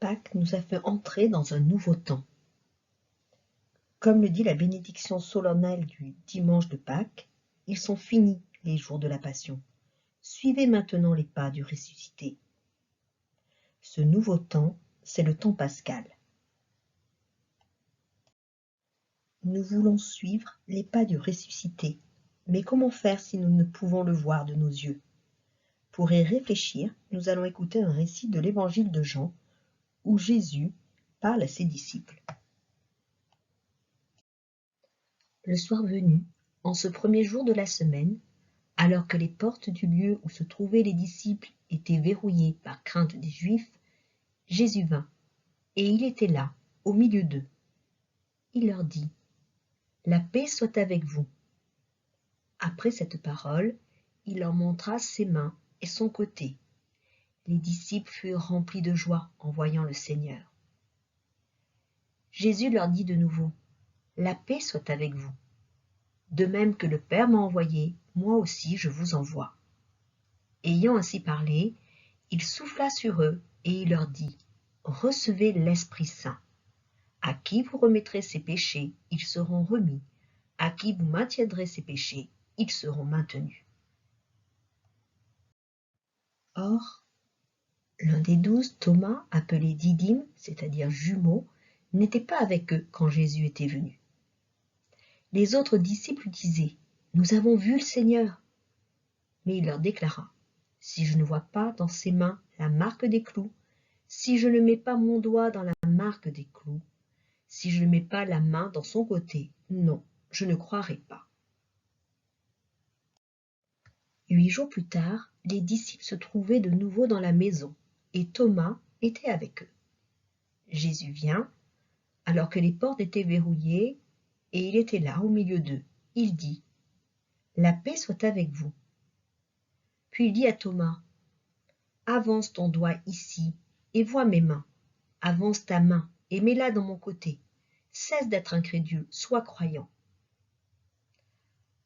Pâques nous a fait entrer dans un nouveau temps. Comme le dit la bénédiction solennelle du dimanche de Pâques, ils sont finis les jours de la Passion. Suivez maintenant les pas du ressuscité. Ce nouveau temps, c'est le temps pascal. Nous voulons suivre les pas du ressuscité, mais comment faire si nous ne pouvons le voir de nos yeux? Pour y réfléchir, nous allons écouter un récit de l'évangile de Jean, où Jésus parle à ses disciples. Le soir venu, en ce premier jour de la semaine, alors que les portes du lieu où se trouvaient les disciples étaient verrouillées par crainte des Juifs, Jésus vint, et il était là, au milieu d'eux. Il leur dit : « La paix soit avec vous. » Après cette parole, il leur montra ses mains et son côté. Les disciples furent remplis de joie en voyant le Seigneur. Jésus leur dit de nouveau : « La paix soit avec vous. De même que le Père m'a envoyé, moi aussi je vous envoie. » Ayant ainsi parlé, il souffla sur eux et il leur dit : « Recevez l'Esprit Saint. À qui vous remettrez ses péchés, ils seront remis. À qui vous maintiendrez ses péchés, ils seront maintenus. » Or, l'un des 12, Thomas, appelé Didyme, c'est-à-dire jumeau, n'était pas avec eux quand Jésus était venu. Les autres disciples disaient : « Nous avons vu le Seigneur. » Mais il leur déclara : « Si je ne vois pas dans ses mains la marque des clous, si je ne mets pas mon doigt dans la marque des clous, si je ne mets pas la main dans son côté, non, je ne croirai pas. » 8 jours plus tard, les disciples se trouvaient de nouveau dans la maison, et Thomas était avec eux. Jésus vient, alors que les portes étaient verrouillées, et il était là au milieu d'eux. Il dit : « La paix soit avec vous. » Puis il dit à Thomas : « Avance ton doigt ici, et vois mes mains. Avance ta main, et mets-la dans mon côté. Cesse d'être incrédule, sois croyant. »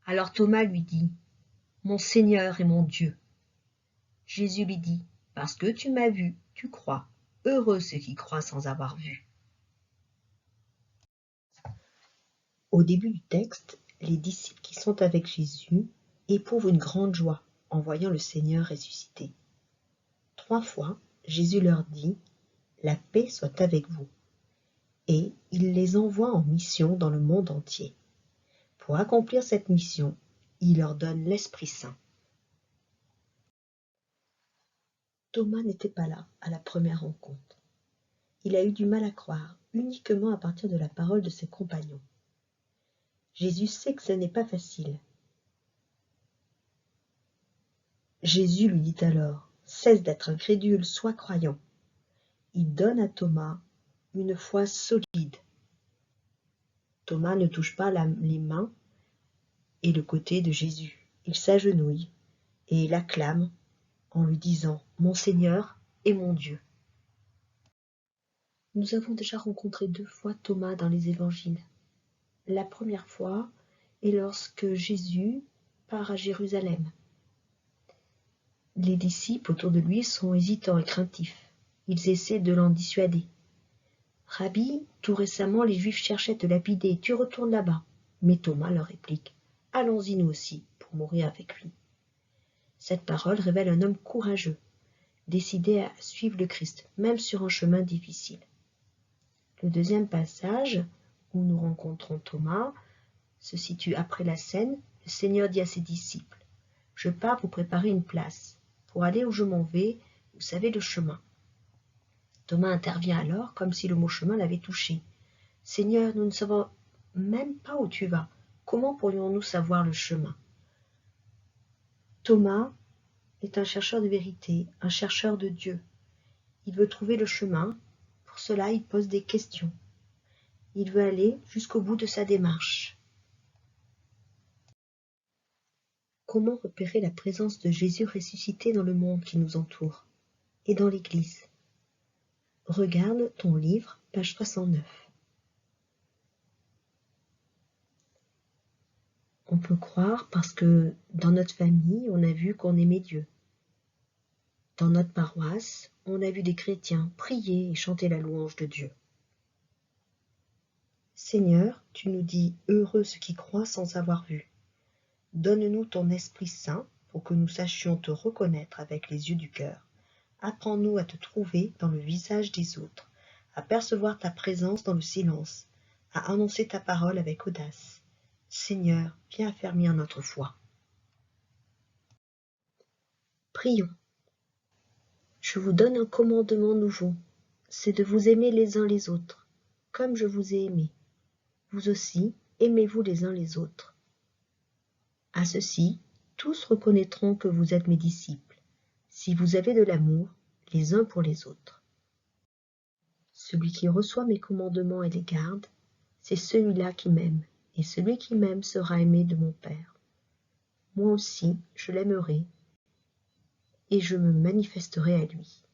Alors Thomas lui dit : « Mon Seigneur et mon Dieu. » Jésus lui dit : « Parce que tu m'as vu, tu crois. Heureux ceux qui croient sans avoir vu. » Au début du texte, les disciples qui sont avec Jésus éprouvent une grande joie en voyant le Seigneur ressuscité. 3 fois, Jésus leur dit : « La paix soit avec vous. » Et il les envoie en mission dans le monde entier. Pour accomplir cette mission, il leur donne l'Esprit Saint. Thomas n'était pas là à la première rencontre. Il a eu du mal à croire, uniquement à partir de la parole de ses compagnons. Jésus sait que ce n'est pas facile. Jésus lui dit alors : « Cesse d'être incrédule, sois croyant. » Il donne à Thomas une foi solide. Thomas ne touche pas les mains et le côté de Jésus. Il s'agenouille et il acclame en lui disant : « Mon Seigneur et mon Dieu. » Nous avons déjà rencontré 2 fois Thomas dans les évangiles. La première fois est lorsque Jésus part à Jérusalem. Les disciples autour de lui sont hésitants et craintifs. Ils essaient de l'en dissuader. « Rabbi, tout récemment les Juifs cherchaient à te lapider, tu retournes là-bas. » Mais Thomas leur réplique : « Allons-y nous aussi, pour mourir avec lui. » Cette parole révèle un homme courageux, décidé à suivre le Christ, même sur un chemin difficile. Le deuxième passage, où nous rencontrons Thomas, se situe après la scène. Le Seigneur dit à ses disciples : « Je pars vous préparer une place. Pour aller où je m'en vais, vous savez le chemin. » Thomas intervient alors, comme si le mot chemin l'avait touché. « Seigneur, nous ne savons même pas où tu vas. Comment pourrions-nous savoir le chemin ?» Thomas est un chercheur de vérité, un chercheur de Dieu. Il veut trouver le chemin. Pour cela, il pose des questions. Il veut aller jusqu'au bout de sa démarche. Comment repérer la présence de Jésus ressuscité dans le monde qui nous entoure et dans l'Église ? Regarde ton livre, page 69. On peut croire parce que dans notre famille, on a vu qu'on aimait Dieu. Dans notre paroisse, on a vu des chrétiens prier et chanter la louange de Dieu. Seigneur, tu nous dis « Heureux ceux qui croient sans avoir vu ». Donne-nous ton Esprit Saint pour que nous sachions te reconnaître avec les yeux du cœur. Apprends-nous à te trouver dans le visage des autres, à percevoir ta présence dans le silence, à annoncer ta parole avec audace. Seigneur, viens affermir notre foi. Prions. Je vous donne un commandement nouveau, c'est de vous aimer les uns les autres, comme je vous ai aimé. Vous aussi, aimez-vous les uns les autres. À ceci, tous reconnaîtront que vous êtes mes disciples, si vous avez de l'amour les uns pour les autres. Celui qui reçoit mes commandements et les garde, c'est celui-là qui m'aime, et celui qui m'aime sera aimé de mon Père. Moi aussi, je l'aimerai, et je me manifesterai à lui.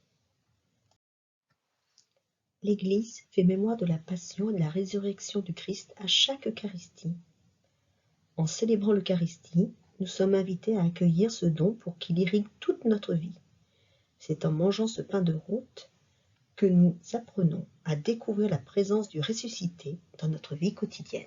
L'Église fait mémoire de la passion et de la résurrection du Christ à chaque Eucharistie. En célébrant l'Eucharistie, nous sommes invités à accueillir ce don pour qu'il irrigue toute notre vie. C'est en mangeant ce pain de route que nous apprenons à découvrir la présence du ressuscité dans notre vie quotidienne.